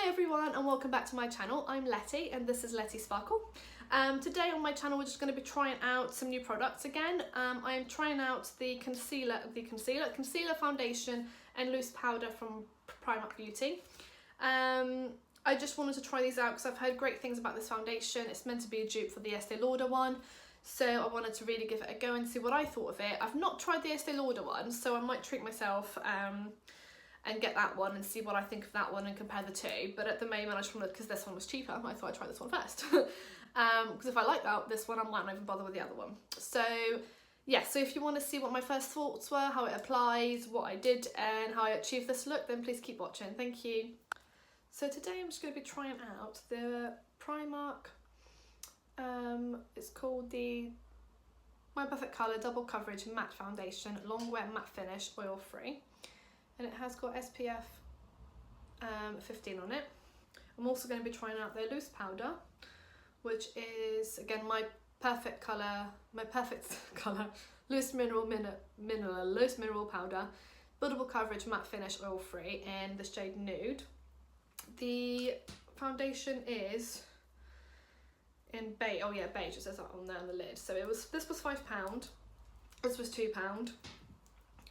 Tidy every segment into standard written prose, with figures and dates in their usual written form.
Hi everyone and welcome back to my channel. I'm Letty and this is Letty Sparkle. Today on my channel we're just going to be trying out some new products again. I am trying out the concealer foundation and loose powder from Primark Beauty. I just wanted to try these out because I've heard great things about this foundation. It's meant to be a dupe for the Estee Lauder one, so I wanted to really give it a go and see what I thought of it. I've not tried the Estee Lauder one, so I might treat myself and get that one and see what I think of that one and compare the two. But at the moment I just wanted, because this one was cheaper, I thought I'd try this one first. Because if I like this one, I might not even bother with the other one. So yeah, so if you want to see what my first thoughts were, how it applies, what I did and how I achieved this look, then please keep watching. Thank you. So today I'm just going to be trying out the Primark, it's called the My Perfect Colour Double Coverage Matte Foundation, Long Wear Matte Finish, Oil Free. And it has got SPF 15 on it. I'm also going to be trying out their loose powder, which is again my perfect colour, loose mineral powder, buildable coverage matte finish, oil free, in the shade Nude. The foundation is in beige. Oh yeah, beige. It says that on there on the lid. So this was £5. This was £2, and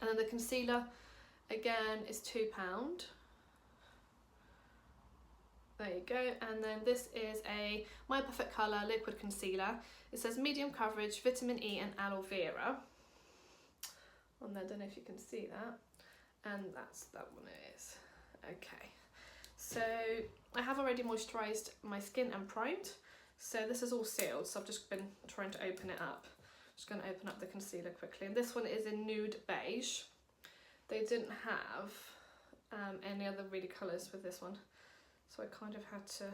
then the concealer again is £2. There you go. And then this is a My Perfect Colour liquid concealer. It says medium coverage, vitamin E and aloe vera on there. I don't know if you can see that. And that's that one. It is okay. So I have already moisturised my skin and primed, so this is all sealed, so I've just been trying to open it up. Just going to open up the concealer quickly, and this one is in nude beige. They didn't have any other really colours with this one, so I kind of had to...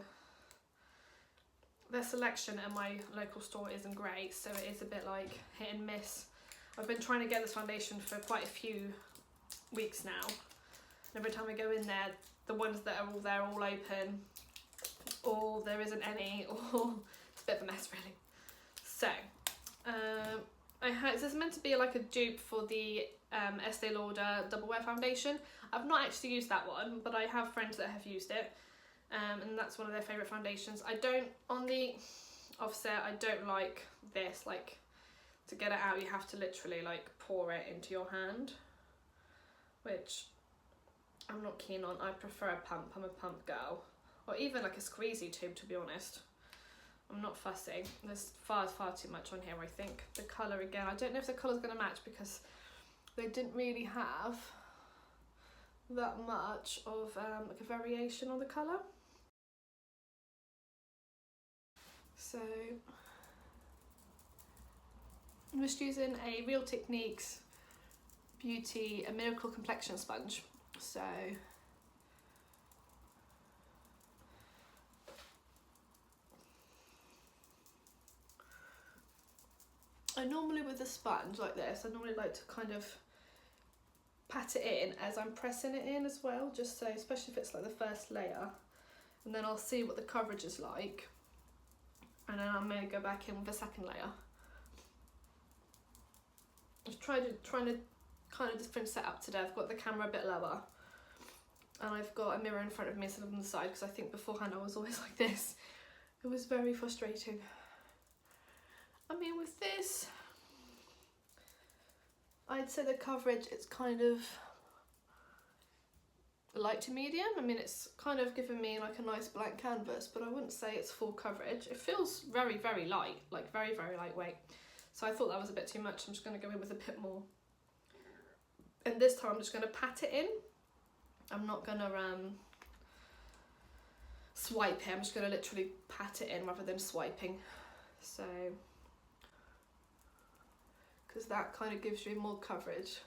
Their selection at my local store isn't great, so it is a bit like hit and miss. I've been trying to get this foundation for quite a few weeks now, and every time I go in there, the ones that are all there all open, or there isn't any, or it's a bit of a mess really. So this is meant to be like a dupe for the Estee Lauder Double Wear Foundation. I've not actually used that one, but I have friends that have used it, and that's one of their favourite foundations. I don't, on the offset, I don't like this, like to get it out you have to literally like pour it into your hand, which I'm not keen on. I prefer a pump. I'm a pump girl, or even like a squeezy tube, to be honest. I'm not fussy. There's far too much on here. I think the colour again, I don't know if the colour's going to match because they didn't really have that much of like a variation on the colour. So I'm just using a Real Techniques Beauty a Miracle Complexion Sponge. So I normally, with a sponge like this, I normally like to kind of pat it in as I'm pressing it in as well, just so, especially if it's like the first layer, and then I'll see what the coverage is like, and then I may go back in with a second layer. I'm trying to kind of different setup today. I've got the camera a bit lower, and I've got a mirror in front of me instead of on the side, because I think beforehand I was always like this. It was very frustrating. I mean, with this, I'd say the coverage, it's kind of light to medium. I mean, it's kind of giving me like a nice blank canvas, but I wouldn't say it's full coverage. It feels very light, like very lightweight. So I thought that was a bit too much. I'm just going to go in with a bit more. And this time I'm just going to pat it in. I'm not going to swipe it. I'm just going to literally pat it in rather than swiping. So, because that kind of gives you more coverage.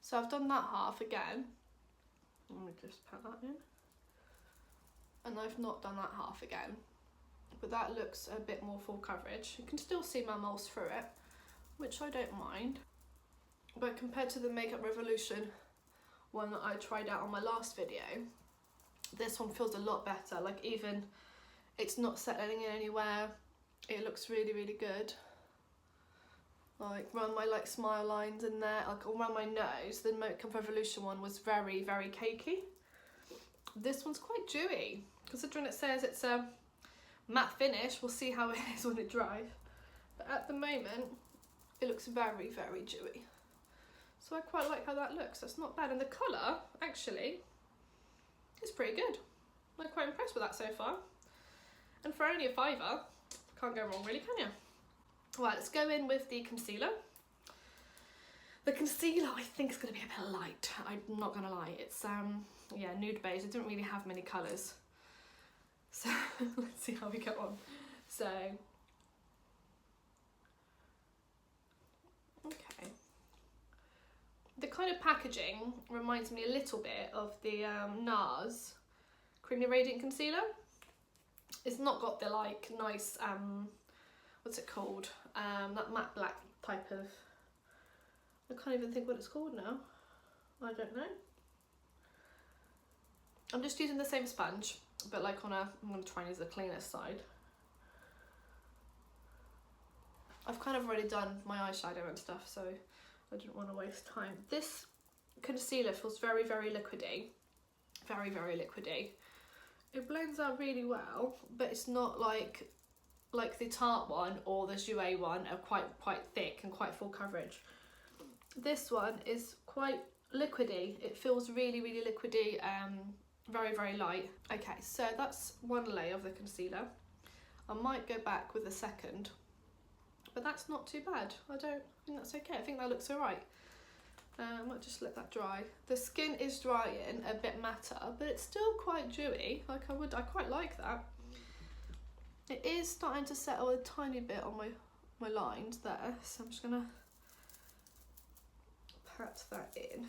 So I've done that half again. Let me just pat that in. And I've not done that half again. But that looks a bit more full coverage. You can still see my moles through it, which I don't mind. But compared to the Makeup Revolution one that I tried out on my last video, this one feels a lot better. Like, even it's not settling in anywhere. It looks really good. like around my like smile lines in there, like around my nose. The Makeup Revolution one was very, very cakey. This one's quite dewy, considering it says it's a matte finish. We'll see how it is when it dries. But at the moment, it looks very, very dewy. So I quite like how that looks. That's not bad. And the colour, actually, is pretty good. I'm quite impressed with that so far. And for only a £5, can't go wrong really, can you? Right, let's go in with the concealer. The concealer I think is going to be a bit light. I'm not going to lie. It's yeah, nude beige. It didn't really have many colours. So let's see how we get on. So, okay. The kind of packaging reminds me a little bit of the NARS Creamy Radiant Concealer. It's not got the like nice, what's it called? That matte black type of, I can't even think what it's called now. I don't know. I'm just using the same sponge, but like on a, I'm going to try and use the cleanest side. I've kind of already done my eyeshadow and stuff, so I didn't want to waste time. This concealer feels very, very liquidy. Very, very liquidy. It blends out really well, but it's not like the Tarte one or the Jouer one are quite thick and quite full coverage. This one is quite liquidy. It feels really, really liquidy, very, very light. Okay, so that's one layer of the concealer. I might go back with a second, but that's not too bad. I think that's okay. I think that looks alright. I might just let that dry. The skin is drying a bit matter, but it's still quite dewy. Like I quite like that. It is starting to settle a tiny bit on my lines there, so I'm just gonna pat that in.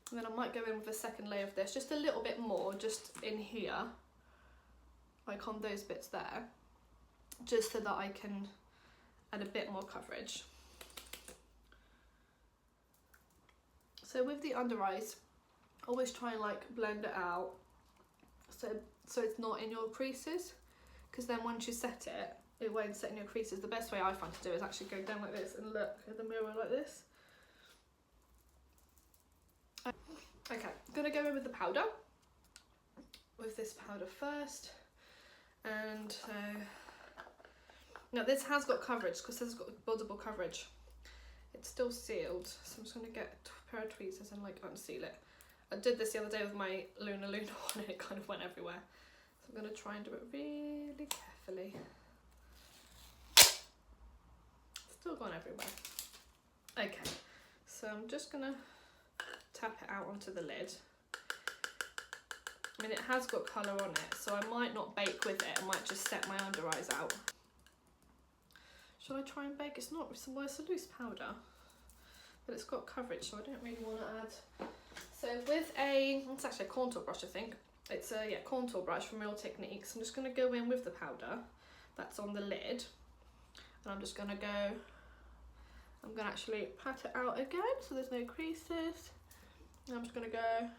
And then I might go in with a second layer of this, just a little bit more, just in here, like on those bits there, just so that I can add a bit more coverage. So with the under eyes, always try and like blend it out so it's not in your creases, because then once you set it, it won't set in your creases. The best way I find to do is actually go down like this and look at the mirror like this. Okay, I'm gonna go in with the powder, with this powder first. And so, now this has got coverage, because this has got buildable coverage. It's still sealed, so I'm just gonna get a pair of tweezers and like unseal it. I did this the other day with my Luna one and it kind of went everywhere. So I'm gonna try and do it really carefully. Still gone everywhere. Okay, so I'm just gonna tap it out onto the lid. I mean, it has got colour on it, so I might not bake with it. I might just set my under eyes out. Should I try and bake? It's not, it's a loose powder, but it's got coverage, so I don't really want to add. So with it's actually a contour brush, I think. It's a contour brush from Real Techniques. I'm just going to go in with the powder that's on the lid, and I'm just going to actually pat it out again so there's no creases. And I'm just going to go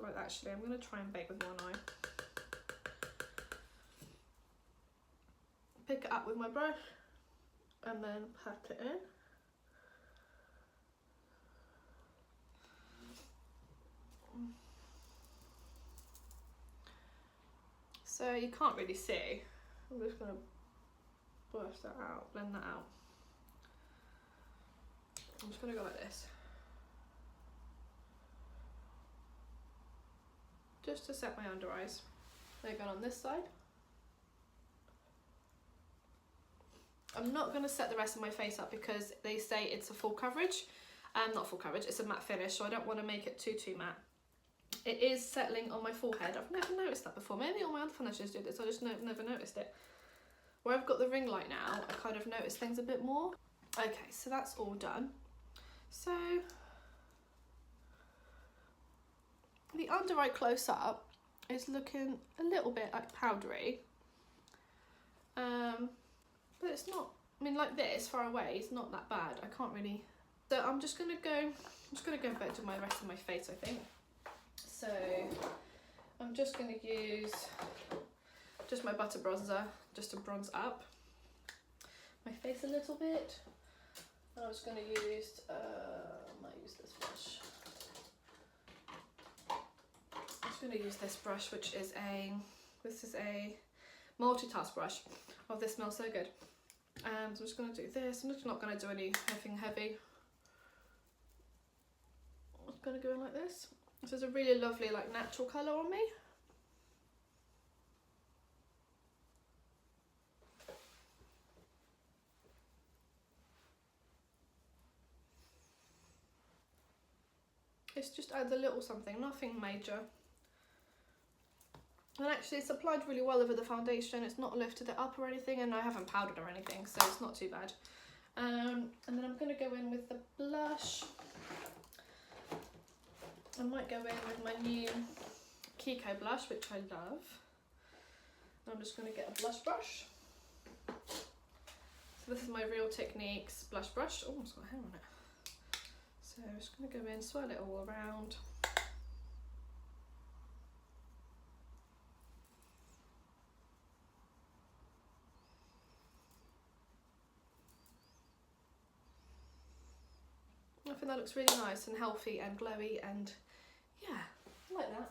like that. Actually, I'm going to try and bake with one eye. Pick it up with my brush and then pat it in. So you can't really see. I'm just going to brush that out, blend that out. I'm just going to go like this, just to set my under eyes. They're going on this side. I'm not going to set the rest of my face up because they say it's a full coverage. Not full coverage, it's a matte finish, so I don't want to make it too matte. It is settling on my forehead. I've never noticed that before. Maybe all my other foundations do this, I just never noticed it. Where I've got the ring light now, I kind of notice things a bit more. Okay, so that's all done. So the under eye close up is looking a little bit like powdery. But it's not, I mean, like this, far away, it's not that bad. I can't really, so I'm just gonna go back to my rest of my face, I think. So I'm just going to use just my butter bronzer just to bronze up my face a little bit. And I'm just going to use, I might use this brush. I'm just going to use this brush, which is this is a multitask brush. Oh, this smells so good. So I'm just going to do this. I'm just not going to do anything heavy. I'm just going to go in like this. This is a really lovely, like, natural colour on me. It just adds a little something, nothing major. And actually it's applied really well over the foundation. It's not lifted it up or anything, and I haven't powdered or anything, so it's not too bad. And then I'm going to go in with the blush. I might go in with my new Kiko blush, which I love. And I'm just going to get a blush brush. So this is my Real Techniques blush brush. Oh, it's got hair on it. So I'm just going to go in, swirl it all around. I think that looks really nice and healthy and glowy, and yeah, I like that.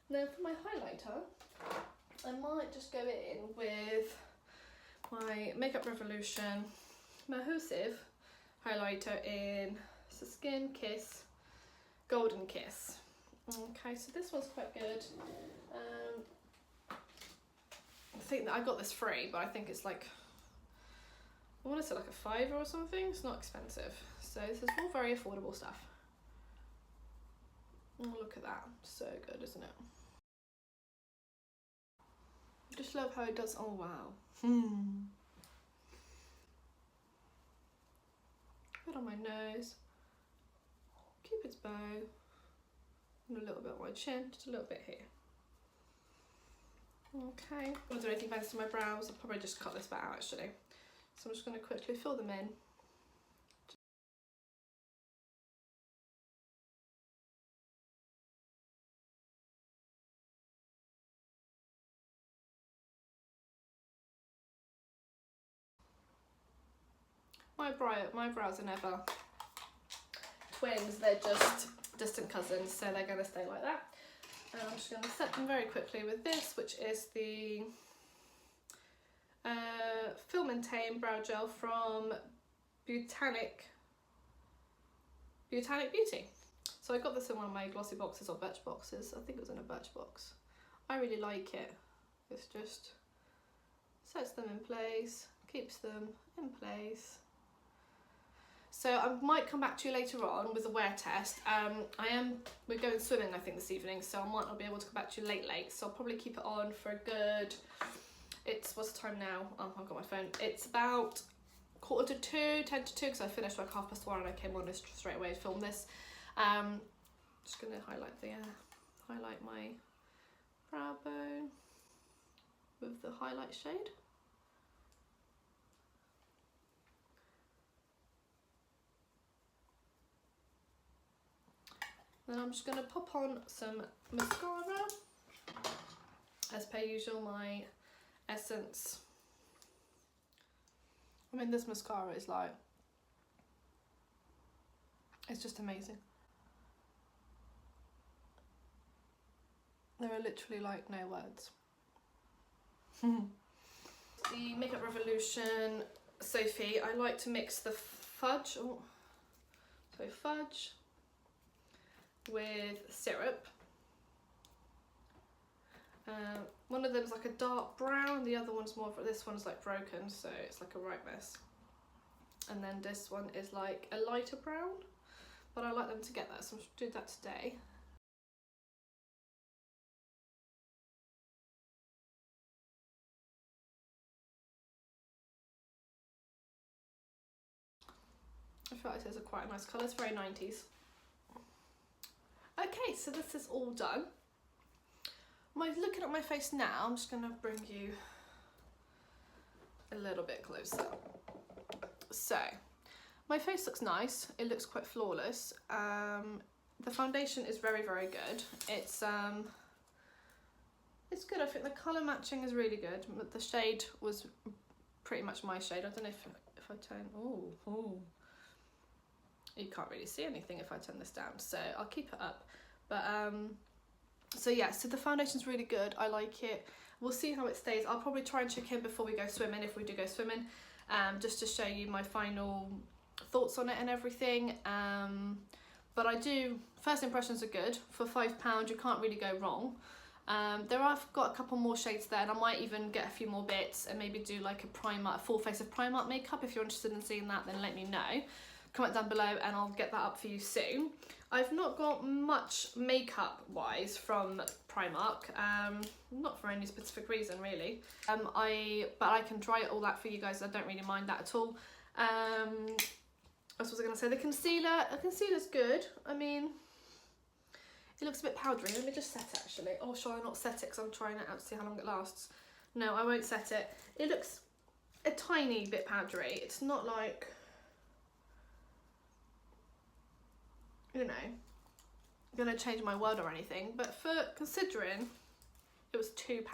And then for my highlighter, I might just go in with my Makeup Revolution Mahosive highlighter in Skin Kiss Golden Kiss. Okay, so this one's quite good. I think that I got this free, but I think it's like, I want to say like a £5 or something. It's not expensive. So this is all very affordable stuff. Oh, look at that. So good, isn't it? I just love how it does. Oh, wow. Put on my nose. Cupid's bow. And a little bit on my chin. Just a little bit here. Okay. I won't do anything fancy to my brows. I'll probably just cut this bit out actually. So I'm just going to quickly fill them in. My brows are never twins, they're just distant cousins, so they're going to stay like that. And I'm just going to set them very quickly with this, which is the Film and Tame Brow Gel from Botanic Beauty. So I got this in one of my glossy boxes or Birch boxes. I think it was in a Birch box. I really like it. It's just sets them in place, keeps them in place. So I might come back to you later on with a wear test. We're going swimming I think this evening, so I might not be able to come back to you late. So I'll probably keep it on for a good, what's the time now? Oh, I've got my phone. It's about 1:45, 10 to 2, because I finished like 1:30 and I came on this straight away to film this. Just gonna highlight my brow bone with the highlight shade. Then I'm just going to pop on some mascara. As per usual, my Essence. I mean, this mascara is like, it's just amazing. There are literally like no words. The Makeup Revolution Sophie, I like to mix the fudge. Oh, so fudge with syrup. One of them's like a dark brown, the other one's more, this one's like broken, so it's like a right mess. And then this one is like a lighter brown, but I like them together, so I'm doing that today. I feel like those are quite a nice colour, it's very 90s. Okay, so this is all done. Looking at my face now, I'm just going to bring you a little bit closer. So, my face looks nice, it looks quite flawless. the foundation is very, very good. It's good. I think the colour matching is really good. The shade was pretty much my shade. I don't know if I turn, oh, you can't really see anything if I turn this down, so I'll keep it up. But so yeah, so the foundation's really good. I like it. We'll see how it stays. I'll probably try and check in before we go swimming, if we do go swimming, just to show you my final thoughts on it and everything. But I do, first impressions are good. For £5 you can't really go wrong. I've got a couple more shades there, and I might even get a few more bits and maybe do like a full face of Primark makeup. If you're interested in seeing that, then let me know. Comment down below and I'll get that up for you soon. I've not got much makeup wise from Primark, not for any specific reason really. But I can try all that for you guys. I don't really mind that at all. What was I going to say? The concealer's good. I mean, it looks a bit powdery. Let me just set it actually. Or shall I not set it because I'm trying it out to see how long it lasts? No, I won't set it. It looks a tiny bit powdery. It's not like, you know, gonna change my world or anything, but for considering it was £2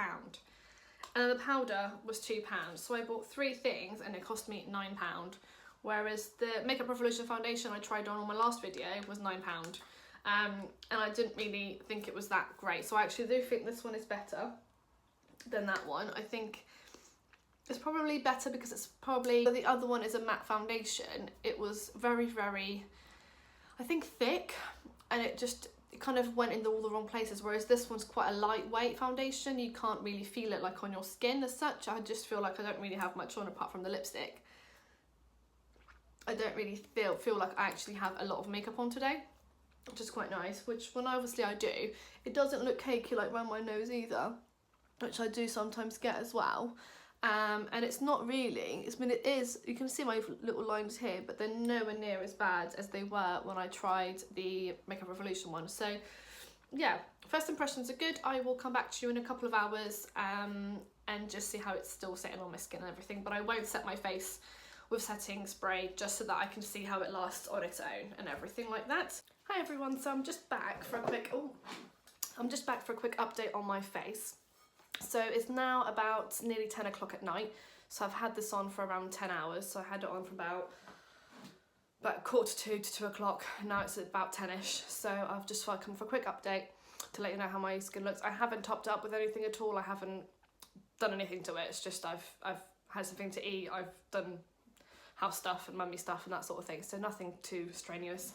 and the powder was £2, so I bought 3 things and it cost me £9, whereas the Makeup Revolution foundation I tried on my last video was £9, and I didn't really think it was that great. So I actually do think this one is better than that one. I think it's probably better because it's probably, the other one is a matte foundation. It was very, very, I think, thick, and it kind of went in all the wrong places, whereas this one's quite a lightweight foundation. You can't really feel it like on your skin as such. I just feel like I don't really have much on apart from the lipstick. I don't really feel like I actually have a lot of makeup on today, which is quite nice, which when obviously I do, it doesn't look cakey like around my nose either, which I do sometimes get as well. And it's not really, it is, you can see my little lines here, but they're nowhere near as bad as they were when I tried the Makeup Revolution one. So yeah, first impressions are good. I will come back to you in a couple of hours and just see how it's still sitting on my skin and everything, but I won't set my face with setting spray just so that I can see how it lasts on its own and everything like that. Hi everyone, so I'm just back for a quick update on my face. So it's now about nearly 10 o'clock at night, so I've had this on for around 10 hours. So I had it on for about 1:45 to 2 o'clock. Now it's about 10ish, so I've just thought I'd come for a quick update to let you know how my skin looks. I haven't topped up with anything at all. I haven't done anything to it. It's just I've had something to eat. I've done house stuff and mummy stuff and that sort of thing, so nothing too strenuous.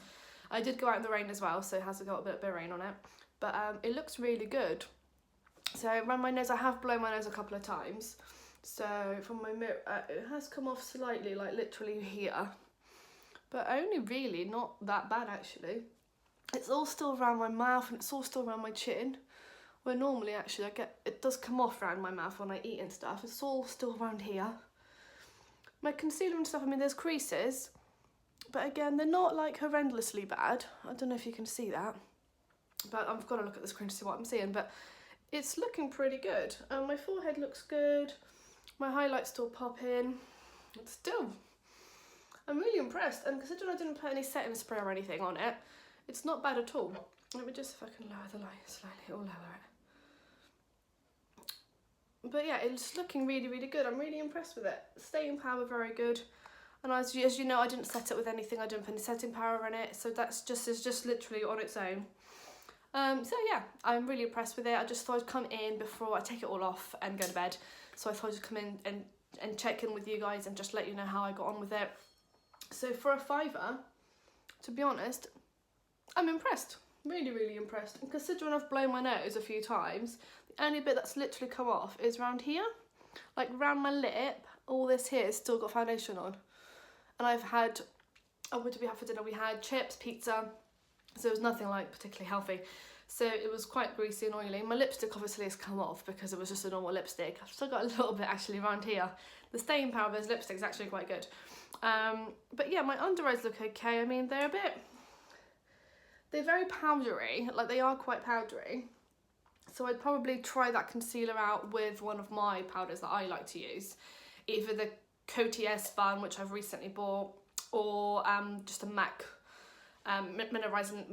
I did go out in the rain as well, so it has got a bit of rain on it, but it looks really good. So around my nose, I have blown my nose a couple of times. So from my mirror, it has come off slightly, like literally here. But only really not that bad actually. It's all still around my mouth and it's all still around my chin. Where normally actually it does come off around my mouth when I eat and stuff. It's all still around here. My concealer and stuff, I mean there's creases. But again, they're not like horrendously bad. I don't know if you can see that. But I've got to look at the screen to see what I'm seeing. But it's looking pretty good. My forehead looks good. My highlights still pop in. I'm really impressed. And considering I didn't put any setting spray or anything on it, it's not bad at all. Let me just, if I can lower the light slightly, or lower it. But yeah, it's looking really, really good. I'm really impressed with it. Staying power, very good. And as you know, I didn't set it with anything. I didn't put any setting power in it. So it's just literally on its own. So yeah, I'm really impressed with it. I just thought I'd come in before I take it all off and go to bed. So I thought I'd just come in and check in with you guys and just let you know how I got on with it. So for a £5, to be honest, I'm impressed. Really, really impressed. And considering I've blown my nose a few times, the only bit that's literally come off is around here. Like around my lip, all this here has still got foundation on. And I've had, what did we have for dinner? We had chips, pizza, so it was nothing like particularly healthy. So it was quite greasy and oily. My lipstick obviously has come off because it was just a normal lipstick. I've still got a little bit actually around here. The staying power of those lipsticks is actually quite good. But yeah, my under eyes look okay. I mean, they're very powdery, like they are quite powdery. So I'd probably try that concealer out with one of my powders that I like to use. Either the Coty S Fun, which I've recently bought, or just a MAC mineralizing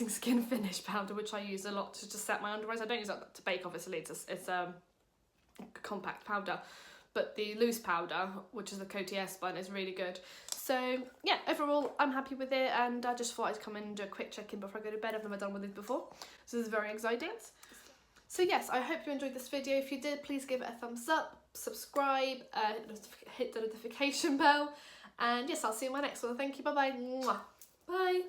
skin finish powder, which I use a lot to just set my under eyes. I don't use that to bake, obviously. It's a compact powder, but the loose powder, which is the Coty S1, is really good. So yeah, overall I'm happy with it, and I just thought I'd come in and do a quick check-in before I go to bed. I've never done one of these before, so this is very exciting. So yes, I hope you enjoyed this video. If you did, please give it a thumbs up, subscribe, hit the notification bell, and yes, I'll see you in my next one. Thank you, bye bye. Bye.